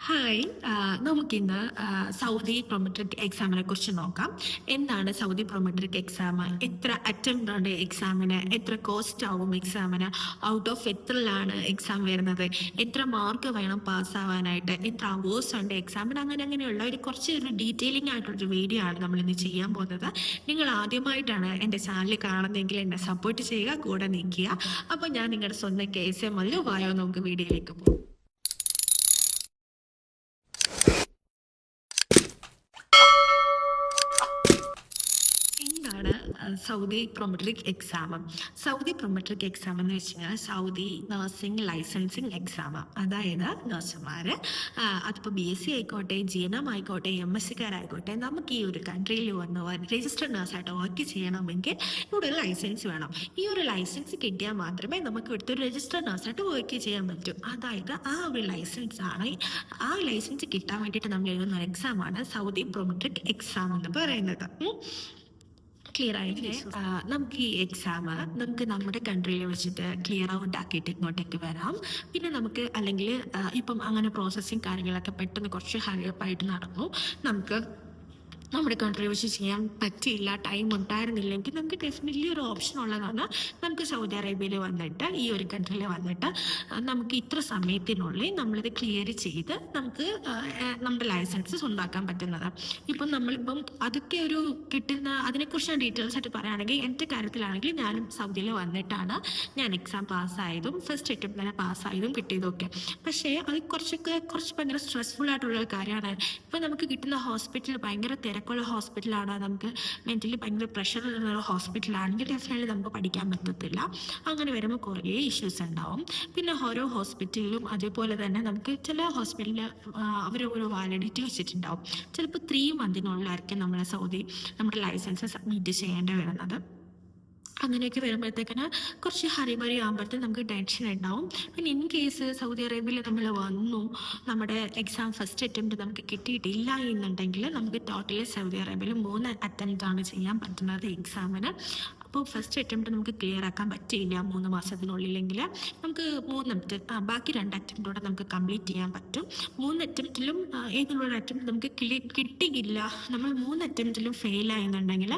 Hi. നമുക്കിന്ന് Saudi Prometric എക്സാമിനെ കുറിച്ച് നോക്കാം. എന്താണ് സൗദി പ്രൊമെട്രിക് എക്സാം? എത്ര അറ്റംപ്റ്റ് ഉണ്ട് എക്സാമിന്? എത്ര കോസ്റ്റ് ആവും എക്സാമിന്? ഔട്ട് ഓഫ് എത്രയിലാണ് എക്സാം വരുന്നത്? എത്ര മാർക്ക് വേണം പാസ്സാവാനായിട്ട്? എത്ര അവേഴ്സ് ഉണ്ട് എക്സാമിന്? അങ്ങനെയുള്ള കുറച്ച് ഡീറ്റെയിലിംഗ് ആയിട്ടുള്ളൊരു വീഡിയോ ആണ് നമ്മളിന്ന് ചെയ്യാൻ പോകുന്നത്. നിങ്ങൾ ആദ്യമായിട്ടാണ് എൻ്റെ ചാനൽ കാണുന്നതെങ്കിൽ എന്നെ സപ്പോർട്ട് ചെയ്യുക, കൂടെ നിൽക്കുക. അപ്പോൾ ഞാൻ നിങ്ങളുടെ സ്വന്തം KSM വായോ. നമുക്ക് വീഡിയോയിലേക്ക് പോകാം. എന്താണ് Saudi Prometric exam? Saudi Prometric exam എന്ന് വെച്ച് കഴിഞ്ഞാൽ സൗദി നഴ്സിംഗ് ലൈസൻസിങ് എക്സാം. അതായത് നഴ്സുമാർ അതിപ്പോൾ BSc ആയിക്കോട്ടെ, GNM ആയിക്കോട്ടെ, MScക്കാരായിക്കോട്ടെ, നമുക്ക് ഈ ഒരു കൺട്രിയിൽ വന്ന് രജിസ്റ്റർഡ് നഴ്സായിട്ട് വർക്ക് ചെയ്യണമെങ്കിൽ ഇവിടെ ഒരു ലൈസൻസ് വേണം. ഈ ഒരു ലൈസൻസ് കിട്ടിയാൽ മാത്രമേ നമുക്ക് ഇവിടുത്തെ ഒരു രജിസ്റ്റർഡ് നഴ്സായിട്ട് വർക്ക് ചെയ്യാൻ പറ്റൂ. അതായത് ആ ഒരു ലൈസൻസ് ആണ്, ആ ലൈസൻസ് കിട്ടാൻ വേണ്ടിയിട്ട് നമ്മൾ എഴുതുന്ന എക്സാമാണ് സൗദി പ്രൊമെട്രിക് എക്സാം എന്ന് പറയുന്നത്. ക്ലിയർ ആയില്ലേ? നമുക്ക് ഈ എക്സാം നമുക്ക് നമ്മുടെ കൺട്രിയിൽ വെച്ചിട്ട് ക്ലിയർ ഔട്ട് ആക്കിയിട്ട് ഇങ്ങോട്ടേക്ക് വരാം. പിന്നെ നമുക്ക് അല്ലെങ്കിൽ ഇപ്പം അങ്ങനെ പ്രോസസ്സിങ് കാര്യങ്ങളൊക്കെ പെട്ടെന്ന് കുറച്ച് ഹരിയപ്പായിട്ട് നടന്നു. നമുക്ക് നമ്മുടെ കൺട്രി വെച്ച് ചെയ്യാൻ പറ്റിയില്ല, ടൈം ഉണ്ടായിരുന്നില്ലെങ്കിൽ നമുക്ക് ഡെഫിനറ്റ്ലി ഒരു ഓപ്ഷൻ ഉള്ളതാണ്. നമുക്ക് സൗദി അറേബ്യയിൽ വന്നിട്ട്, ഈ ഒരു കൺട്രിയിൽ വന്നിട്ട് നമുക്ക് ഇത്ര സമയത്തിനുള്ളിൽ നമ്മളിത് ക്ലിയർ ചെയ്ത് നമുക്ക് നമ്മുടെ ലൈസൻസ് സ്വന്തമാക്കാൻ പറ്റുന്നത്. ഇപ്പം നമ്മളിപ്പം അതൊക്കെ ഒരു കിട്ടുന്ന അതിനെക്കുറിച്ച് ഞാൻ ഡീറ്റെയിൽസ് ആയിട്ട് പറയുകയാണെങ്കിൽ, എൻ്റെ കാര്യത്തിലാണെങ്കിൽ ഞാനും സൗദിയിൽ വന്നിട്ടാണ് ഞാൻ എക്സാം പാസ്സായതും ഫസ്റ്റ് അറ്റംപ്റ്റ് തന്നെ പാസ്സായതും കിട്ടിയതൊക്കെ. പക്ഷേ അത് കുറച്ച് ഭയങ്കര സ്ട്രെസ്ഫുൾ ആയിട്ടുള്ളൊരു കാര്യമാണ്. ഇപ്പം നമുക്ക് കിട്ടുന്ന ഹോസ്പിറ്റൽ ഭയങ്കര തിരക്കുള്ള ഹോസ്പിറ്റലാണ്, നമുക്ക് മെൻ്റലി ഭയങ്കര പ്രഷർ ഉള്ള ഹോസ്പിറ്റലാണെങ്കിൽ ഡെഫിനറ്റ്ലി നമുക്ക് പഠിക്കാൻ പറ്റത്തില്ല. അങ്ങനെ വരുമ്പോൾ കുറേ ഇഷ്യൂസ് ഉണ്ടാവും. പിന്നെ ഓരോ ഹോസ്പിറ്റലിലും അതേപോലെ തന്നെ നമുക്ക് ചില ഹോസ്പിറ്റലിൽ അവർ ഒരു വാലിഡിറ്റി വെച്ചിട്ടുണ്ടാവും. ചിലപ്പോൾ 3 മന്തിനുള്ളിലായിരിക്കും നമ്മുടെ ലൈസൻസ് സബ്മിറ്റ് ചെയ്യേണ്ടി വരുന്നത്. അങ്ങനെയൊക്കെ വരുമ്പോഴത്തേക്കിന് കുറച്ച് ഹറിബറി ആകുമ്പോഴത്തേക്കും നമുക്ക് ടെൻഷൻ ഉണ്ടാവും. പിന്നെ ഇൻ കേസ് സൗദി അറേബ്യയിൽ നമ്മൾ വന്നു, നമ്മുടെ എക്സാം ഫസ്റ്റ് അറ്റംപ്റ്റ് നമുക്ക് കിട്ടിയിട്ടില്ല എന്നുണ്ടെങ്കിൽ നമുക്ക് ടോട്ടലി സൗദി അറേബ്യയിൽ 3 അറ്റംപ്റ്റാണ് ചെയ്യാൻ പറ്റുന്നത് എക്സാമിന്. അപ്പോൾ ഫസ്റ്റ് അറ്റംപ്റ്റ് നമുക്ക് ക്ലിയർ ആക്കാൻ പറ്റിയില്ല 3 മാസത്തിനുള്ളിലെങ്കിൽ നമുക്ക് ബാക്കി 2 അറ്റംപ്റ്റോടെ നമുക്ക് കംപ്ലീറ്റ് ചെയ്യാൻ പറ്റും. 3 അറ്റംപ്റ്റിലും ഏതെങ്കിലും ഒരു അറ്റംപ്റ്റ് നമുക്ക് കിട്ടിയില്ല, നമ്മൾ 3 അറ്റംപ്റ്റിലും ഫെയിലായെന്നുണ്ടെങ്കിൽ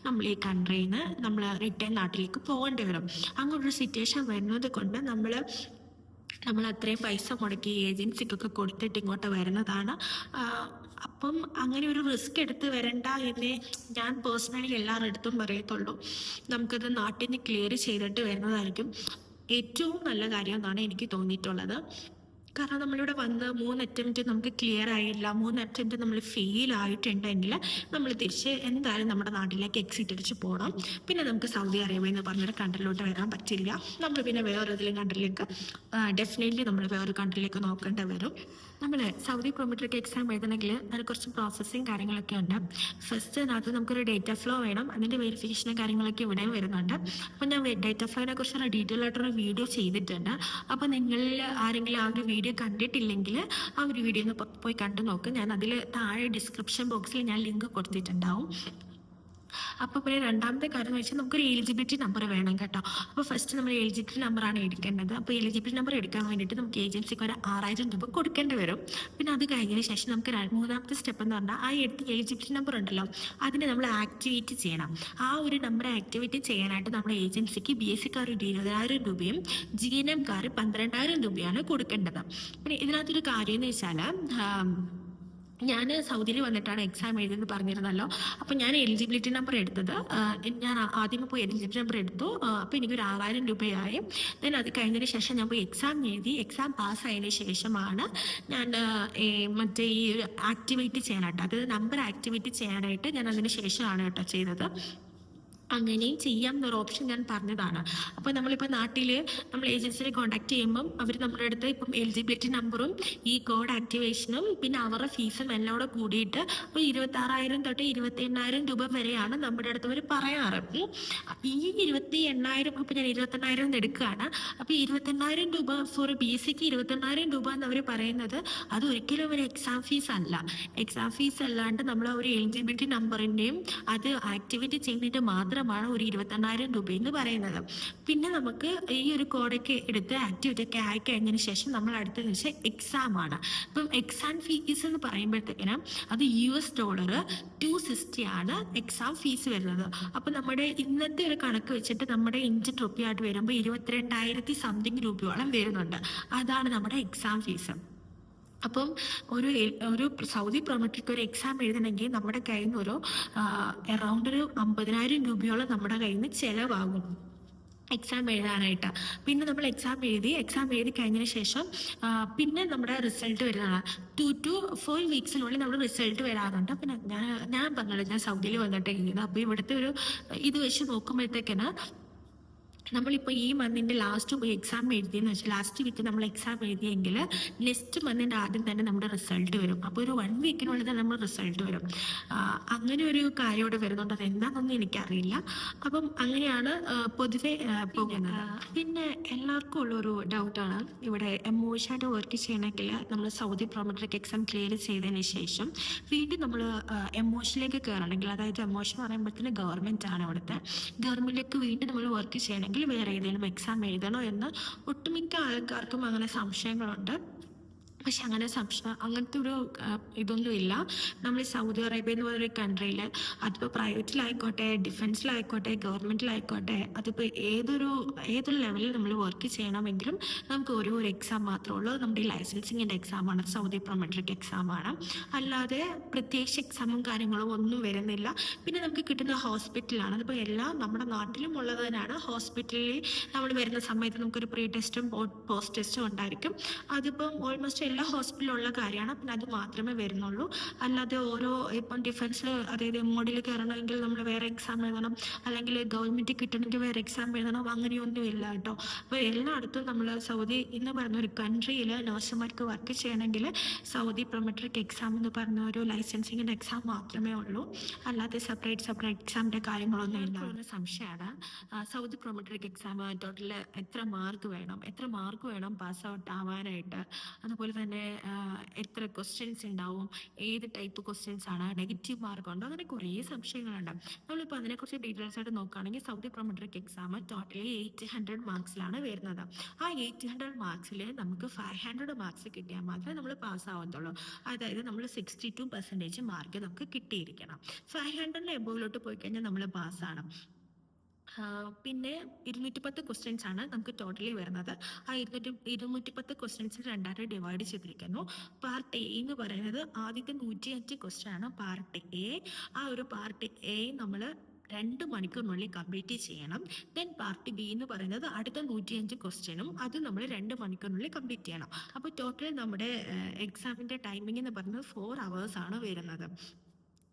നമ്മൾ ഈ കൺട്രിയിൽ നിന്ന് നമ്മൾ റിട്ടേൺ നാട്ടിലേക്ക് പോകേണ്ടി വരും. അങ്ങനൊരു സിറ്റുവേഷൻ വരുന്നത് കൊണ്ട് നമ്മൾ അത്രയും പൈസ മുടക്കി ഏജൻസിക്കൊക്കെ കൊടുത്തിട്ട് ഇങ്ങോട്ട് വരുന്നതാണ്. അപ്പം അങ്ങനെ ഒരു റിസ്ക് എടുത്ത് വരണ്ട എന്നേ ഞാൻ പേഴ്സണലി എല്ലാവരുടെ അടുത്തും പറയത്തുള്ളൂ. നമുക്കത് നാട്ടിൽ നിന്ന് ക്ലിയർ ചെയ്തിട്ട് വരുന്നതായിരിക്കും ഏറ്റവും നല്ല കാര്യം എന്നാണ് എനിക്ക് തോന്നിയിട്ടുള്ളത്. കാരണം നമ്മളിവിടെ വന്ന് 3 അറ്റംപ്റ്റ് നമുക്ക് ക്ലിയർ ആയില്ല, 3 അറ്റംപ്റ്റ് നമ്മൾ ഫെയിൽ ആയിട്ടുണ്ടെങ്കിൽ നമ്മൾ തിരിച്ച് എന്തായാലും നമ്മുടെ നാട്ടിലേക്ക് എക്സിറ്റ് അടിച്ച് പോകണം. പിന്നെ നമുക്ക് സൗദി അറേബ്യ എന്ന് പറഞ്ഞൊരു കൺട്രിയിലോട്ട് വരാൻ പറ്റില്ല. നമ്മൾ പിന്നെ വേറൊരു കൺട്രിയിലേക്ക് ഡെഫിനറ്റ്ലി നമ്മൾ വേറൊരു കൺട്രിയിലേക്ക് നോക്കേണ്ടി വരും. നമ്മൾ സൗദി പ്രൊമെട്രിക് എക്സാം എഴുതണമെങ്കിൽ അതിന് കുറച്ച് പ്രോസസ്സിങ് കാര്യങ്ങളൊക്കെ ഉണ്ട്. ഫസ്റ്റ് അതിനകത്ത് നമുക്കൊരു ഡേറ്റ ഫ്ലോ വേണം, അതിൻ്റെ വെരിഫിക്കേഷനും കാര്യങ്ങളൊക്കെ ഇവിടെയും വരുന്നുണ്ട്. അപ്പോൾ ഞാൻ ഡേറ്റ ഫ്ലോനെ കുറിച്ചുള്ള ഡീറ്റെയിൽ ആയിട്ടുള്ള വീഡിയോ ചെയ്തിട്ടുണ്ട്. അപ്പോൾ നിങ്ങളിൽ ആരെങ്കിലും ആ ഒരു വീഡിയോ കണ്ടിട്ടില്ലെങ്കിൽ ആ ഒരു വീഡിയോ ഒന്ന് പോയി കണ്ടു നോക്ക്. ഞാൻ അതിൽ താഴെ ഡിസ്ക്രിപ്ഷൻ ബോക്സിൽ ഞാൻ ലിങ്ക് കൊടുത്തിട്ടുണ്ടാവും. അപ്പോൾ പിന്നെ രണ്ടാമത്തെ കാര്യം എന്ന് വെച്ചാൽ നമുക്കൊരു എലിജിബിലിറ്റി നമ്പർ വേണം കേട്ടോ. അപ്പോൾ ഫസ്റ്റ് നമ്മൾ എലിജിബിലിറ്റി നമ്പറാണ് എടുക്കേണ്ടത്. അപ്പോൾ എലിജിബിലിറ്റി നമ്പർ എടുക്കാൻ വേണ്ടിയിട്ട് നമുക്ക് ഏജൻസിക്ക് ഒരു 6000 രൂപ കൊടുക്കേണ്ടി വരും. പിന്നെ അത് കഴിഞ്ഞതിന് ശേഷം നമുക്ക് മൂന്നാമത്തെ സ്റ്റെപ്പ് എന്ന് പറഞ്ഞാൽ ആ എടുത്ത എലിജിബിലിറ്റി നമ്പർ ഉണ്ടല്ലോ, അതിനെ നമ്മൾ ആക്ടിവേറ്റ് ചെയ്യണം. ആ ഒരു നമ്പർ ആക്ടിവേറ്റ് ചെയ്യാനായിട്ട് നമ്മുടെ ഏജൻസിക്ക് BScക്കാർ 20,000 രൂപയും GNMക്കാർ 12,000 രൂപയാണ് കൊടുക്കേണ്ടത്. പിന്നെ ഇതിനകത്തൊരു കാര്യം എന്ന് വെച്ചാൽ, ഞാൻ സൗദിയിൽ വന്നിട്ടാണ് എക്സാം എഴുതിയെന്ന് പറഞ്ഞിരുന്നല്ലോ. അപ്പോൾ ഞാൻ എലിജിബിലിറ്റി നമ്പർ എടുത്തത്, ഞാൻ ആദ്യം പോയി എലിജിബിലിറ്റി നമ്പർ എടുത്തു. അപ്പോൾ എനിക്കൊരു 6000 രൂപയായി. ദെൻ അത് കഴിഞ്ഞതിന് ശേഷം ഞാൻ പോയി എക്സാം എഴുതി. എക്സാം പാസ്സായതിന് ശേഷമാണ് ഞാൻ മറ്റേ ഈ ആക്ടിവേറ്റ് ചെയ്യാനായിട്ട്, അത് നമ്പർ ആക്ടിവേറ്റ് ചെയ്യാനായിട്ട് ഞാൻ അതിന് ശേഷമാണ് കേട്ടോ ചെയ്തത്. അങ്ങനെയും ചെയ്യാം എന്നൊരു ഓപ്ഷൻ ഞാൻ പറഞ്ഞതാണ്. അപ്പോൾ നമ്മളിപ്പോൾ നാട്ടിൽ നമ്മൾ ഏജൻസിനെ കോൺടാക്ട് ചെയ്യുമ്പം അവർ നമ്മുടെ അടുത്ത് ഇപ്പം എലിജിബിലിറ്റി നമ്പറും ഈ കോഡ് ആക്ടിവേഷനും പിന്നെ അവരുടെ ഫീസും എല്ലാം കൂടെ കൂടിയിട്ട് ഒരു 26,000 തൊട്ട് 28,000 രൂപ വരെയാണ് നമ്മുടെ അടുത്ത് അവർ പറയാറ്. ഈ 28,000 അപ്പോൾ ഞാൻ 28,000 എടുക്കുകയാണ്. അപ്പോൾ 28,000 രൂപ ഫോർ BScക്ക് 28,000 രൂപ എന്ന് അവർ പറയുന്നത് അത് ഒരിക്കലും ഒരു എക്സാം ഫീസ് അല്ല. എക്സാം ഫീസ് അല്ലാണ്ട് നമ്മൾ ഒരു എലിജിബിലിറ്റി നമ്പറിൻ്റെയും അത് ആക്ടിവേറ്റ് ചെയ്യുന്നതിൻ്റെ മാത്രം മാത്രമാണ് ഒരു 28,000 എന്ന് പറയുന്നത്. പിന്നെ നമുക്ക് ഈ ഒരു കോഡൊക്കെ എടുത്ത് ആക്ടിവിറ്റി ഒക്കെ ആയി കഴിഞ്ഞതിന് ശേഷം നമ്മൾ അടുത്തതെന്ന് വെച്ചാൽ എക്സാം ആണ്. ഇപ്പം എക്സാം ഫീസ് എന്ന് പറയുമ്പോഴത്തേക്കിനും അത് $260 ആണ് എക്സാം ഫീസ് വരുന്നത്. അപ്പം നമ്മുടെ ഇന്നത്തെ ഒരു കണക്ക് വെച്ചിട്ട് നമ്മുടെ ഇന്ത്യൻ റുപ്പിയായിട്ട് വരുമ്പോൾ 22,000 സംതിങ് രൂപയോളം വരുന്നുണ്ട്. അതാണ് നമ്മുടെ എക്സാം ഫീസ്. അപ്പം ഒരു സൗദി പ്രൊമോട്ടർക്ക് ഒരു എക്സാം എഴുതണമെങ്കിൽ നമ്മുടെ കയ്യിൽ നിന്ന് ഒരു അറൗണ്ട് ഒരു 50,000 രൂപയോളം നമ്മുടെ കയ്യിൽ നിന്ന് ചിലവാകും എക്സാം എഴുതാനായിട്ട്. പിന്നെ നമ്മൾ എക്സാം എഴുതി കഴിഞ്ഞതിന് ശേഷം പിന്നെ നമ്മുടെ റിസൾട്ട് വരുന്നതാണ്. 2 to 4 വീക്സിനുള്ളിൽ നമ്മുടെ റിസൾട്ട് വരാറുണ്ട്. പിന്നെ ഞാൻ പറഞ്ഞല്ലോ, ഞാൻ സൗദിയിൽ വന്നിട്ട് എഴുതുന്നത്. അപ്പോൾ ഇവിടുത്തെ ഒരു ഇത് വെച്ച് നോക്കുമ്പോഴത്തേക്കിന് നമ്മളിപ്പോൾ ഈ മന്തിൻ്റെ ലാസ്റ്റ് പോയി എക്സാം എഴുതിയെന്ന് വെച്ചാൽ ലാസ്റ്റ് വീക്ക് നമ്മൾ എക്സാം എഴുതിയെങ്കിൽ നെക്സ്റ്റ് മന്തിൻ്റെ ആദ്യം തന്നെ നമ്മുടെ റിസൾട്ട് വരും. അപ്പോൾ ഒരു 1 വീക്കിനുള്ളിൽ തന്നെ നമ്മുടെ റിസൾട്ട് വരും. അങ്ങനെ ഒരു കാര്യം ഇവിടെ വരുന്നുണ്ട്. അത് എന്താണെന്നൊന്നും എനിക്കറിയില്ല. അപ്പം അങ്ങനെയാണ് പൊതുവെ പോകുന്നത്. പിന്നെ എല്ലാവർക്കും ഉള്ളൊരു ഡൗട്ടാണ്, ഇവിടെ എമോഷനായിട്ട് വർക്ക് ചെയ്യണമെങ്കിൽ നമ്മൾ സൗദി പ്രൊമോട്ടറിക്ക് എക്സാം ക്ലിയർ ചെയ്തതിന് ശേഷം വീണ്ടും നമ്മൾ എമോഷനിലേക്ക് കയറണമെങ്കിൽ, അതായത് എമോഷൻ പറയുമ്പോഴത്തേന് ഗവൺമെൻറ് ആണ് ഇവിടുത്തെ, ഗവൺമെൻറ്റിലേക്ക് വീണ്ടും നമ്മൾ വർക്ക് ചെയ്യണമെങ്കിൽ വേറെ ഏതെങ്കിലും എക്സാം എഴുതണോ എന്ന് ഒട്ടുമിക്ക ആൾക്കാർക്കും അങ്ങനെ സംശയങ്ങളുണ്ട്. പക്ഷെ അങ്ങനത്തെ ഒരു ഇതൊന്നും ഇല്ല. നമ്മൾ സൗദി അറേബ്യ എന്ന് പറയുന്ന കൺട്രിയിൽ അതിപ്പോൾ പ്രൈവറ്റിലായിക്കോട്ടെ, ഡിഫൻസിലായിക്കോട്ടെ, ഗവൺമെൻറ്റിലായിക്കോട്ടെ, അതിപ്പോൾ ഏതൊരു ലെവലിൽ നമ്മൾ വർക്ക് ചെയ്യണമെങ്കിലും നമുക്ക് ഒരു എക്സാം മാത്രമേ ഉള്ളൂ. നമ്മുടെ ഈ ലൈസൻസിങ്ങിൻ്റെ എക്സാമാണ്, സൗദി പ്രൊമോട്ടറിക് എക്സാമാണ്. അല്ലാതെ പ്രത്യേകിച്ച് എക്സാമും കാര്യങ്ങളും ഒന്നും വരുന്നില്ല. പിന്നെ നമുക്ക് കിട്ടുന്ന ഹോസ്പിറ്റലാണ്. അതിപ്പോൾ എല്ലാം നമ്മുടെ നാട്ടിലും ഉള്ളത് തന്നെയാണ്. ഹോസ്പിറ്റലിൽ നമ്മൾ വരുന്ന സമയത്ത് നമുക്കൊരു പ്രീ ടെസ്റ്റും പോസ്റ്റ് ടെസ്റ്റും ഉണ്ടായിരിക്കും. അതിപ്പം ഓൾമോസ്റ്റ് എല്ലാ ഹോസ്പിറ്റലിലുള്ള കാര്യമാണ്. പിന്നെ അത് മാത്രമേ വരുന്നുള്ളൂ. അല്ലാതെ ഇപ്പം ഡിഫൻസിൽ, അതായത് MOD കയറണമെങ്കിൽ നമ്മൾ വേറെ എക്സാം എഴുതണം, അല്ലെങ്കിൽ ഗവൺമെൻറ് കിട്ടണമെങ്കിൽ വേറെ എക്സാം എഴുതണം, അങ്ങനെയൊന്നും ഇല്ല കേട്ടോ. അപ്പോൾ എല്ലായിടത്തും നമ്മൾ സൗദി എന്ന് പറഞ്ഞ ഒരു കൺട്രിയിൽ നഴ്സുമാർക്ക് വർക്ക് ചെയ്യണമെങ്കിൽ സൗദി പ്രൊമോട്ടറിക് എക്സാം എന്ന് പറഞ്ഞ ഒരു ലൈസൻസിങ്ങിൻ്റെ എക്സാം മാത്രമേ ഉള്ളൂ. അല്ലാതെ സെപ്പറേറ്റ് എക്സാമിൻ്റെ കാര്യങ്ങളൊന്നും ഇല്ല. ഒരു സംശയമാണ്, സൗദി പ്രൊമോട്ടറിക് എക്സാം ടോട്ടൽ എത്ര മാർക്ക് വേണം പാസ് ഔട്ട് ആവാനായിട്ട്, അതുപോലെ തന്നെ എത്ര ക്വസ്റ്റ്യൻസ് ഉണ്ടാവും, ഏത് ടൈപ്പ് ക്വസ്റ്റ്യൻസ് ആണ്, നെഗറ്റീവ് മാർക്ക് ഉണ്ടോ, അങ്ങനെ കുറേ സംശയങ്ങളുണ്ട്. നമ്മളിപ്പോൾ അതിനെക്കുറിച്ച് ഡീറ്റെയിൽസ് ആയിട്ട് നോക്കുകയാണെങ്കിൽ സൗദി പ്രൊമോട്ടറിക് എക്സാം ടോട്ടലി 800 മാർക്സിലാണ് വരുന്നത്. ആ 800 മാർക്സിൽ നമുക്ക് 500 മാർക്സ് കിട്ടിയാൽ മാത്രമേ നമ്മൾ പാസ്സാവത്തുള്ളൂ. അതായത് നമ്മൾ 62% മാർക്ക് നമുക്ക് കിട്ടിയിരിക്കണം. 500 എബോവിലോട്ട് പോയി കഴിഞ്ഞാൽ നമ്മൾ പാസ്സാണ്. പിന്നെ 210 ക്വസ്റ്റ്യൻസ് ആണ് നമുക്ക് ടോട്ടലി വരുന്നത്. ആ 210 ക്വസ്റ്റ്യൻസിൽ രണ്ടായിട്ട് ഡിവൈഡ് ചെയ്തിരിക്കുന്നു. പാർട്ട് എ എന്ന് പറയുന്നത് ആദ്യത്തെ 105 ക്വസ്റ്റ്യൻ ആണ് പാർട്ട് എ. ആ ഒരു പാർട്ട് എ നമ്മൾ 2 മണിക്കൂറിനുള്ളിൽ കംപ്ലീറ്റ് ചെയ്യണം. ദെൻ പാർട്ട് ബി എന്ന് പറയുന്നത് അടുത്ത 105 ക്വസ്റ്റ്യനും അത് നമ്മൾ 2 മണിക്കൂറിനുള്ളിൽ കംപ്ലീറ്റ് ചെയ്യണം. അപ്പോൾ ടോട്ടൽ നമ്മുടെ എക്സാമിൻ്റെ ടൈമിംഗ് എന്ന് പറയുന്നത് 4 hours ആണ് വരുന്നത്.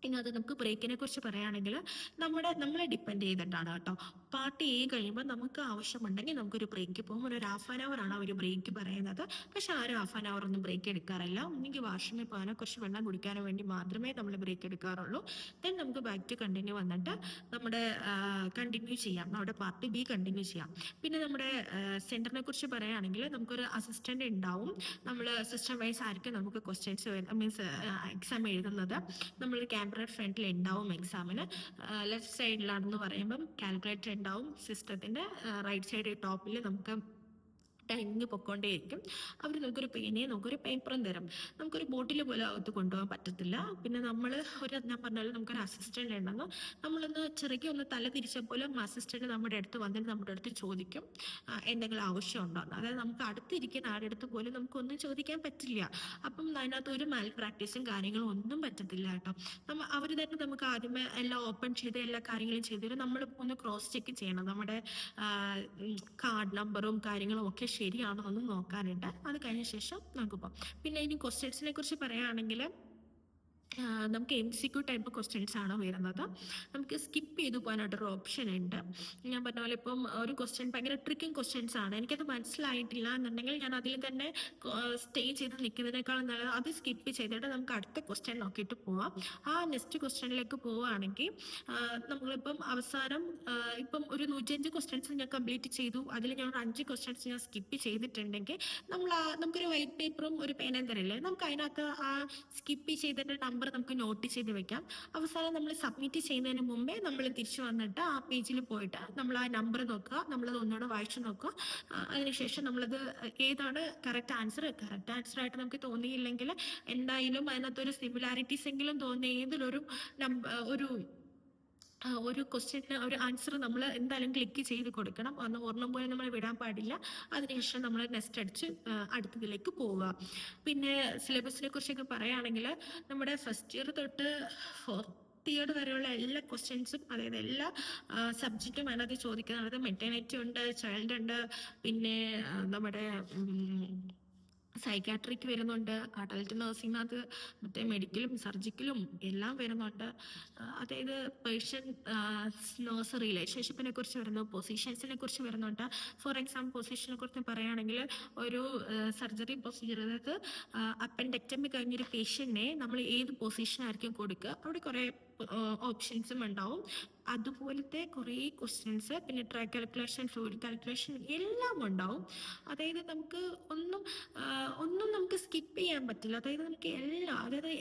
ഇനി അത് നമുക്ക് ബ്രേക്കിനെ കുറിച്ച് പറയുകയാണെങ്കിൽ നമ്മളെ ഡിപ്പെൻഡ് ചെയ്തിട്ടാണ് കേട്ടോ. പാർട്ട് എ കഴിയുമ്പോൾ നമുക്ക് ആവശ്യമുണ്ടെങ്കിൽ നമുക്കൊരു ബ്രേക്ക് പോകും. ഒരു 1/2 hour ആണ് ഒരു ബ്രേക്ക് പറയുന്നത്. പക്ഷെ ആ ഒരു 1/2 hour ഒന്നും ബ്രേക്ക് എടുക്കാറില്ല. ഒന്നെങ്കിൽ വാഷ്റൂമിൽ പോകാനോ കുറച്ച് വെള്ളം കുടിക്കാനോ വേണ്ടി മാത്രമേ നമ്മൾ ബ്രേക്ക് എടുക്കാറുള്ളൂ. ദെൻ നമുക്ക് ബാക്ക് ടു കണ്ടിന്യൂ വന്നിട്ട് നമ്മുടെ കണ്ടിന്യൂ ചെയ്യാം, നമ്മുടെ പാർട്ട് ബി കണ്ടിന്യൂ ചെയ്യാം. പിന്നെ നമ്മുടെ സെൻറ്ററിനെ കുറിച്ച് പറയുകയാണെങ്കിൽ നമുക്കൊരു അസിസ്റ്റൻ്റ് ഉണ്ടാവും. നമ്മൾ സിസ്റ്റം വൈസ് ആയിരിക്കും നമുക്ക് ക്വസ്റ്റ്യൻസ് മീൻസ് എക്സാം എഴുതുന്നത്. നമ്മൾ ഫ്രണ്ടിൽ ഉണ്ടാവും എക്സാമിന്. ലെഫ്റ്റ് സൈഡിലാണെന്ന് പറയുമ്പം കാൽക്കുലേറ്റർ ഉണ്ടാവും. സിസ്റ്റത്തിൻ്റെ റൈറ്റ് സൈഡ് ടോപ്പിൽ നമുക്ക് ടൈമിങ് പൊക്കോണ്ടേയിരിക്കും. അവർ നമുക്കൊരു പേനയും നമുക്കൊരു പേപ്പറും തരും. നമുക്കൊരു ബോട്ടിൽ പോലെ അകത്ത് കൊണ്ടുപോകാൻ പറ്റത്തില്ല. പിന്നെ ഞാൻ പറഞ്ഞാലും നമുക്കൊരു അസിസ്റ്റൻ്റ് ഉണ്ടെന്ന് നമ്മളൊന്ന് ഒന്ന് തല തിരിച്ചപ്പോലും അസിസ്റ്റൻ്റ് നമ്മുടെ അടുത്ത് വന്നിട്ട് നമ്മുടെ അടുത്ത് ചോദിക്കും എന്തെങ്കിലും ആവശ്യമുണ്ടോ എന്ന്. അതായത് നമുക്ക് അടുത്തിരിക്കുന്ന ആരുടെ അടുത്ത് പോലും നമുക്കൊന്നും ചോദിക്കാൻ പറ്റില്ല. അപ്പം അതിനകത്ത് ഒരു മാൽ പ്രാക്ടീസും കാര്യങ്ങളും ഒന്നും പറ്റത്തില്ല കേട്ടോ. അവർ തന്നെ നമുക്ക് ആദ്യമേ എല്ലാം ഓപ്പൺ ചെയ്ത് എല്ലാ കാര്യങ്ങളും ചെയ്തിട്ട് നമ്മൾ ഒന്ന് ക്രോസ് ചെക്ക് ചെയ്യണം. നമ്മുടെ കാർഡ് നമ്പറും കാര്യങ്ങളും ഒക്കെ ശരിയാണോ എന്ന് നോക്കാനുണ്ട്. അത് കഴിഞ്ഞ ശേഷം നമുക്ക് പോകാം. പിന്നെ ഇനി ക്വസ്റ്റ്യൻസിനെ കുറിച്ച് പറയുകയാണെങ്കിൽ നമുക്ക് MCQ ടൈപ്പ് ക്വസ്റ്റ്യൻസ് ആണ് വരുന്നത്. നമുക്ക് സ്കിപ്പ് ചെയ്ത് പോകാനായിട്ടൊരു ഓപ്ഷൻ ഉണ്ട്. ഞാൻ പറഞ്ഞ പോലെ ഇപ്പം ഒരു ക്വസ്റ്റ്യൻ ഭയങ്കര ട്രിക്കിങ് ക്വസ്റ്റ്യൻസ് ആണ്, എനിക്കത് മനസ്സിലായിട്ടില്ല എന്നുണ്ടെങ്കിൽ ഞാൻ അതിൽ തന്നെ സ്റ്റേ ചെയ്ത് നിൽക്കുന്നതിനേക്കാളും നല്ലത് അത് സ്കിപ്പ് ചെയ്തിട്ട് നമുക്ക് അടുത്ത ക്വസ്റ്റ്യൻ നോക്കിയിട്ട് പോവാം. ആ നെക്സ്റ്റ് ക്വസ്റ്റ്യനിലേക്ക് പോവുകയാണെങ്കിൽ നമ്മളിപ്പം അവസാനം ഇപ്പം ഒരു 105 ക്വസ്റ്റ്യൻസ് ഞാൻ കംപ്ലീറ്റ് ചെയ്തു. അതിൽ ഞാൻ 5 ക്വസ്റ്റ്യൻസ് ഞാൻ സ്കിപ്പ് ചെയ്തിട്ടുണ്ടെങ്കിൽ നമുക്കൊരു വൈറ്റ് പേപ്പറും ഒരു പേനയും തരില്ലേ, നമുക്ക് അതിനകത്ത് ആ സ്കിപ്പ് ചെയ്തതിൻ്റെ നമ്പർ നമ്പർ നമുക്ക് നോട്ട് ചെയ്ത് വെക്കാം. അവസാനം നമ്മൾ സബ്മിറ്റ് ചെയ്യുന്നതിന് മുമ്പേ നമ്മൾ തിരിച്ചു വന്നിട്ട് ആ പേജിൽ പോയിട്ട് നമ്മൾ ആ നമ്പർ നോക്കുക, നമ്മളത് ഒന്നുകൂടെ വായിച്ചു നോക്കുക. അതിനുശേഷം നമ്മളത് ഏതാണ് കറക്റ്റ് ആൻസർ ആയിട്ട് നമുക്ക് തോന്നിയില്ലെങ്കിൽ എന്തായാലും അതിനകത്തൊരു സിമിലാരിറ്റീസ് എങ്കിലും തോന്നിയ ഏതിലൊരു ഒരു ക്വസ്റ്റ്യന് ഒരു ആൻസർ നമ്മൾ എന്തായാലും ക്ലിക്ക് ചെയ്ത് കൊടുക്കണം. അന്ന് ഒരെണ്ണം പോലും നമ്മൾ വിടാൻ പാടില്ല. അതിനുശേഷം നമ്മൾ നെക്സ്റ്റ് അടിച്ച് അടുത്തതിലേക്ക് പോവുക. പിന്നെ സിലബസിനെ കുറിച്ചൊക്കെ പറയുകയാണെങ്കിൽ നമ്മുടെ ഫസ്റ്റ് ഇയർ തൊട്ട് ഫോർത്ത് ഇയർ വരെയുള്ള എല്ലാ ക്വസ്റ്റ്യൻസും, അതായത് എല്ലാ സബ്ജക്റ്റും അതിനകത്ത് ചോദിക്കുന്നത്. മെറ്റേണിറ്റി ഉണ്ട്, ചൈൽഡ് ഉണ്ട്, പിന്നെ നമ്മുടെ സൈക്കാട്രിക് വരുന്നുണ്ട്, അഡൽട്ട് നഴ്സിംഗിനകത്ത് മറ്റേ മെഡിക്കലും സർജിക്കലും എല്ലാം വരുന്നുണ്ട്. അതായത് പേഷ്യൻ നേഴ്സ് റിലേഷൻഷിപ്പിനെ കുറിച്ച് വരുന്നു, പൊസിഷൻസിനെ കുറിച്ച് വരുന്നുണ്ട്. ഫോർ എക്സാമ്പിൾ പൊസിഷനെ കുറിച്ച് പറയുകയാണെങ്കിൽ ഒരു സർജറി പ്രൊസീജിയർ, അതായത് അപ്പൻഡക്ടമി കഴിഞ്ഞൊരു പേഷ്യന്റിനെ നമ്മൾ ഏത് പൊസിഷനായിരിക്കും കൊടുക്കുക, അവിടെ കുറേ ഓപ്ഷൻസും ഉണ്ടാവും. അതുപോലത്തെ കുറേ ക്വസ്റ്റ്യൻസ്, പിന്നെ ട്രൈ കാൽക്കുലേഷൻ, ഫ്ലൂയിഡ് കാൽക്കുലേഷൻ എല്ലാം ഉണ്ടാവും. അതായത് നമുക്ക് ഒന്നും നമുക്ക് സ്കിപ്പ് ചെയ്യാൻ പറ്റില്ല. അതായത് നമുക്ക്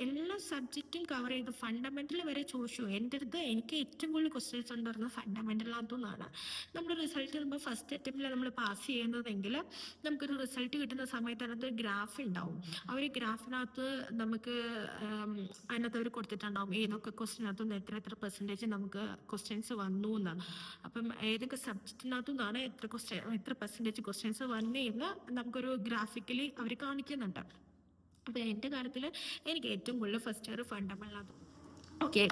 എല്ലാ സബ്ജക്റ്റും കവർ ചെയ്ത് ഫണ്ടമെന്റൽ വരെ ചോദിച്ചു. എൻ്റെ അടുത്ത് എനിക്ക് ഏറ്റവും കൂടുതൽ ക്വസ്റ്റ്യൻസ് ഉണ്ടായിരുന്നത് ഫണ്ടമെന്റലിനകത്തുനിന്നാണ്. നമ്മൾ റിസൾട്ട് വരുമ്പോൾ ഫസ്റ്റ് അറ്റംപ്റ്റിൽ നമ്മൾ പാസ് ചെയ്യുന്നതെങ്കിൽ നമുക്കൊരു റിസൾട്ട് കിട്ടുന്ന സമയത്ത് അതിനകത്ത് ഒരു ഗ്രാഫ് ഉണ്ടാവും. ആ ഒരു ഗ്രാഫിനകത്ത് നമുക്ക് അതിനകത്ത് അവർ കൊടുത്തിട്ടുണ്ടാവും ഏതൊക്കെ ക്വസ്റ്റ്യനകത്തുനിന്ന് എത്ര പെർസെൻറ്റേജ് നമുക്ക് ക്വസ്റ്റ്യൻസ് വന്നു എന്ന്. അപ്പം ഏതൊക്കെ സബ്ജക്റ്റിനകത്തുനിന്നാണ് എത്ര പെർസെൻറ്റേജ് ക്വസ്റ്റ്യൻസ് വന്നതെന്ന് നമുക്കൊരു ഗ്രാഫിക്കലി അവർ കാണിക്കുന്നുണ്ട്. അപ്പം എൻ്റെ കാര്യത്തിൽ എനിക്ക് ഏറ്റവും കൂടുതൽ ഫസ്റ്റ് ഇയർ ഫണ്ടമെന്റൽ. ഓക്കെ,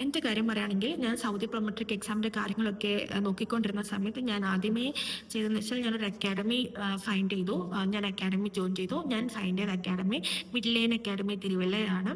എൻ്റെ കാര്യം പറയുകയാണെങ്കിൽ ഞാൻ സൗദി പ്രൊമട്രിക് എക്സാമിൻ്റെ കാര്യങ്ങളൊക്കെ നോക്കിക്കൊണ്ടിരുന്ന സമയത്ത് ഞാൻ ആദ്യമേ ചെയ്തതെന്ന് വെച്ചാൽ ഞാനൊരു അക്കാഡമി ഫൈൻഡ് ചെയ്തു. ഞാൻ അക്കാഡമി ജോയിൻ ചെയ്തു. ഞാൻ ഫൈൻഡ് ചെയ്ത അക്കാഡമി മിഡ് ലൈൻ അക്കാഡമി തിരുവല്ലയാണ്.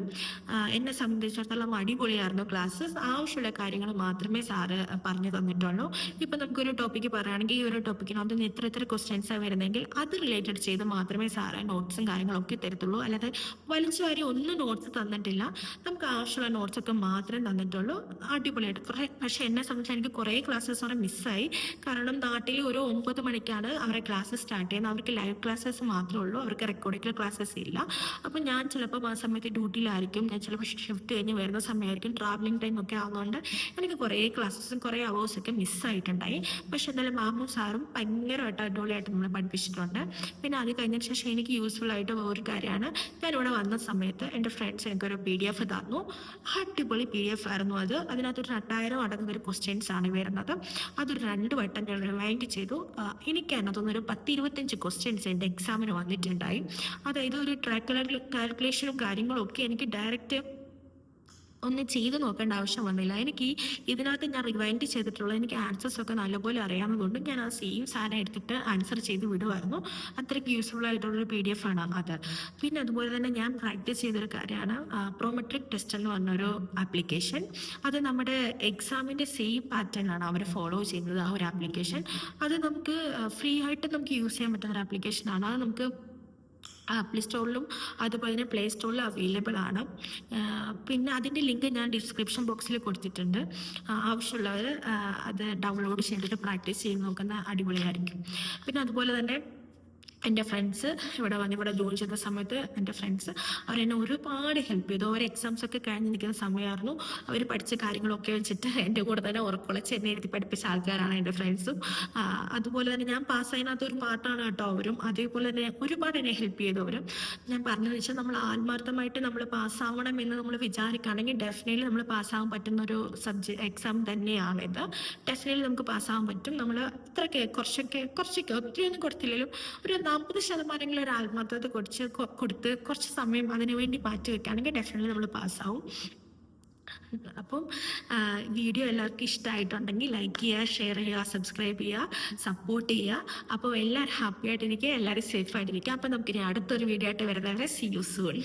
എന്നെ സംബന്ധിച്ചിടത്തോളം അടിപൊളിയായിരുന്നു ക്ലാസ്സസ്. ആവശ്യമുള്ള കാര്യങ്ങൾ മാത്രമേ സാറ് പറഞ്ഞു തന്നിട്ടുള്ളൂ. ഇപ്പം നമുക്കൊരു ടോപ്പിക്ക് പറയുകയാണെങ്കിൽ ഈ ഒരു ടോപ്പിക്കിനകത്ത് എത്ര ക്വസ്റ്റ്യൻസാണ് വരുന്നതെങ്കിൽ അത് റിലേറ്റഡ് ചെയ്ത് മാത്രമേ സാറ് നോട്ട്സും കാര്യങ്ങളൊക്കെ തരത്തുള്ളൂ. അല്ലാതെ വലിച്ചു വാരി ഒന്നും നോട്ട്സ് തന്നിട്ടില്ല. നമുക്ക് ആവശ്യമുള്ള നോട്ട്സൊക്കെ മാത്രമേ തന്നിട്ടുള്ളൂ. അടിപൊളിയായിട്ട് പക്ഷെ എന്നെ സംബന്ധിച്ച് എനിക്ക് കുറേ ക്ലാസ്സസ് അവിടെ മിസ്സായി. കാരണം നാട്ടിൽ ഒരു 9 മണിക്കാണ് അവരുടെ ക്ലാസ് സ്റ്റാർട്ട് ചെയ്യുന്നത്. അവർക്ക് ലൈവ് ക്ലാസ്സസ് മാത്രമേ ഉള്ളൂ, അവർക്ക് റെക്കോർഡിക്കൽ ക്ലാസ്സസ് ഇല്ല. അപ്പം ഞാൻ ചിലപ്പോൾ ആ സമയത്ത് ഡ്യൂട്ടിയിലായിരിക്കും, ഞാൻ ചിലപ്പോൾ ഷിഫ്റ്റ് കഴിഞ്ഞ് വരുന്ന സമയമായിരിക്കും, ട്രാവലിംഗ് ടൈം ഒക്കെ ആവുന്നതുകൊണ്ട് എനിക്ക് കുറേ ക്ലാസ്സസും കുറേ അവേഴ്സൊക്കെ മിസ്സായിട്ടുണ്ടായി. പക്ഷെ എന്തായാലും മാമും സാറും ഭയങ്കരമായിട്ട് അടിപൊളിയായിട്ട് നമ്മളെ പഠിപ്പിച്ചിട്ടുണ്ട്. പിന്നെ അത് കഴിഞ്ഞതിന് ശേഷം എനിക്ക് യൂസ്ഫുൾ ആയിട്ട് ഒരു കാര്യമാണ്, ഞാനിവിടെ വന്ന സമയത്ത് എൻ്റെ ഫ്രണ്ട്സ് എനിക്കൊരു PDF തന്നു. അടിപൊളി PDF ആയിരുന്നു അത്. അതിനകത്തൊരു 2000 അടങ്ങുന്ന ഒരു ക്വസ്റ്റ്യൻസ് ആണ് വരുന്നത്. അതൊരു 2 വട്ടം ഞാൻ റിവൈൻഡ് ചെയ്തു. എനിക്ക് അതിനകത്തൊന്നൊരു 10-25 ക്വസ്റ്റ്യൻസ് എൻ്റെ എക്സാമിന് വന്നിട്ടുണ്ടായി. അതായത് ഒരു ട്രാക്ക് കാൽക്കുലേഷനും കാര്യങ്ങളും ഒക്കെ എനിക്ക് ഡയറക്റ്റ് ഒന്ന് ചെയ്ത് നോക്കേണ്ട ആവശ്യം വന്നില്ല. എനിക്ക് ഇതിനകത്ത് ഞാൻ റിവൈൻഡ് ചെയ്തിട്ടുള്ള എനിക്ക് ആൻസേഴ്സ് ഒക്കെ നല്ലപോലെ അറിയാവുന്നതുകൊണ്ട് ഞാൻ ആ സെയിം സാധനം എടുത്തിട്ട് ആൻസർ ചെയ്ത് വിടുമായിരുന്നു. അത്രയ്ക്ക് യൂസ്ഫുൾ ആയിട്ടുള്ളൊരു PDF ആണ് അത്. പിന്നെ അതുപോലെ തന്നെ ഞാൻ പ്രാക്ടീസ് ചെയ്തൊരു കാര്യമാണ് പ്രോമെട്രിക് ടെസ്റ്റ് എന്ന് പറഞ്ഞൊരു ആപ്ലിക്കേഷൻ. അത് നമ്മുടെ എക്സാമിൻ്റെ സെയിം പാറ്റേൺ ആണ് അവർ ഫോളോ ചെയ്യുന്നത്. ആ ഒരു ആപ്ലിക്കേഷൻ അത് നമുക്ക് ഫ്രീ ആയിട്ട് നമുക്ക് യൂസ് ചെയ്യാൻ പറ്റുന്ന ഒരു ആപ്ലിക്കേഷനാണ്. അത് നമുക്ക് ആപ്പിൾ സ്റ്റോറിലും അതുപോലെ തന്നെ പ്ലേ സ്റ്റോറിലും അവൈലബിൾ ആണ്. പിന്നെ അതിൻ്റെ ലിങ്ക് ഞാൻ ഡിസ്ക്രിപ്ഷൻ ബോക്സിൽ കൊടുത്തിട്ടുണ്ട്. ആവശ്യമുള്ളവർ അത് ഡൗൺലോഡ് ചെയ്തിട്ട് പ്രാക്ടീസ് ചെയ്ത് നോക്കുന്ന അടിപൊളിയായിരിക്കും. പിന്നെ അതുപോലെ തന്നെ എൻ്റെ ഫ്രണ്ട്സ് ഇവിടെ ജോയിൻ ചെയ്ത സമയത്ത് എൻ്റെ ഫ്രണ്ട്സ് അവരെന്നെ ഒരുപാട് ഹെൽപ്പ് ചെയ്തു. അവർ എക്സാംസ് ഒക്കെ കഴിഞ്ഞ് നിൽക്കുന്ന സമയമായിരുന്നു. അവർ പഠിച്ച കാര്യങ്ങളൊക്കെ വെച്ചിട്ട് എൻ്റെ കൂടെ തന്നെ ഉറക്കുളച്ച് എന്നെ എഴുതി പഠിപ്പിച്ച ആൾക്കാരാണ് എൻ്റെ ഫ്രണ്ട്സും. അതുപോലെ തന്നെ ഞാൻ പാസ്സായതിനകത്ത് ഒരു പാർട്ടാണ് കേട്ടോ അവരും. അതേപോലെ തന്നെ ഒരുപാട് എന്നെ ഹെൽപ്പ് ചെയ്തവരും. ഞാൻ പറഞ്ഞതെന്ന് വെച്ചാൽ നമ്മൾ ആത്മാർത്ഥമായിട്ട് നമ്മൾ പാസ്സാവണം എന്ന് നമ്മൾ വിചാരിക്കുകയാണെങ്കിൽ ഡെഫിനറ്റ്ലി നമ്മൾ പാസ്സാകാൻ പറ്റുന്നൊരു എക്സാം തന്നെയാണ് ഇത്. ഡെഫിനറ്റ്ലി നമുക്ക് പാസ്സാകാൻ പറ്റും. നമ്മൾ ഇത്രയൊക്കെ കുറച്ചൊക്കെ ഒത്തിരിയൊന്നും കൊടുത്തില്ലെങ്കിലും ഒരു 40% ഒരു ആത്മാർത്ഥത കൊടുത്ത് കുറച്ച് സമയം അതിനു വേണ്ടി മാറ്റി വെക്കുകയാണെങ്കിൽ ഡെഫിനറ്റ്ലി നമ്മൾ പാസ്സാവും. അപ്പം വീഡിയോ എല്ലാവർക്കും ഇഷ്ടമായിട്ടുണ്ടെങ്കിൽ ലൈക്ക് ചെയ്യുക, ഷെയർ ചെയ്യുക, സബ്സ്ക്രൈബ് ചെയ്യുക, സപ്പോർട്ട് ചെയ്യുക. അപ്പോൾ എല്ലാവരും ഹാപ്പി ആയിട്ടിരിക്കുക, എല്ലാവരും സേഫ് ആയിട്ടിരിക്കുക. അപ്പം നമുക്കിനി അടുത്തൊരു വീഡിയോ ആയിട്ട് വരുന്നവരെ സീ യു സൂൺ.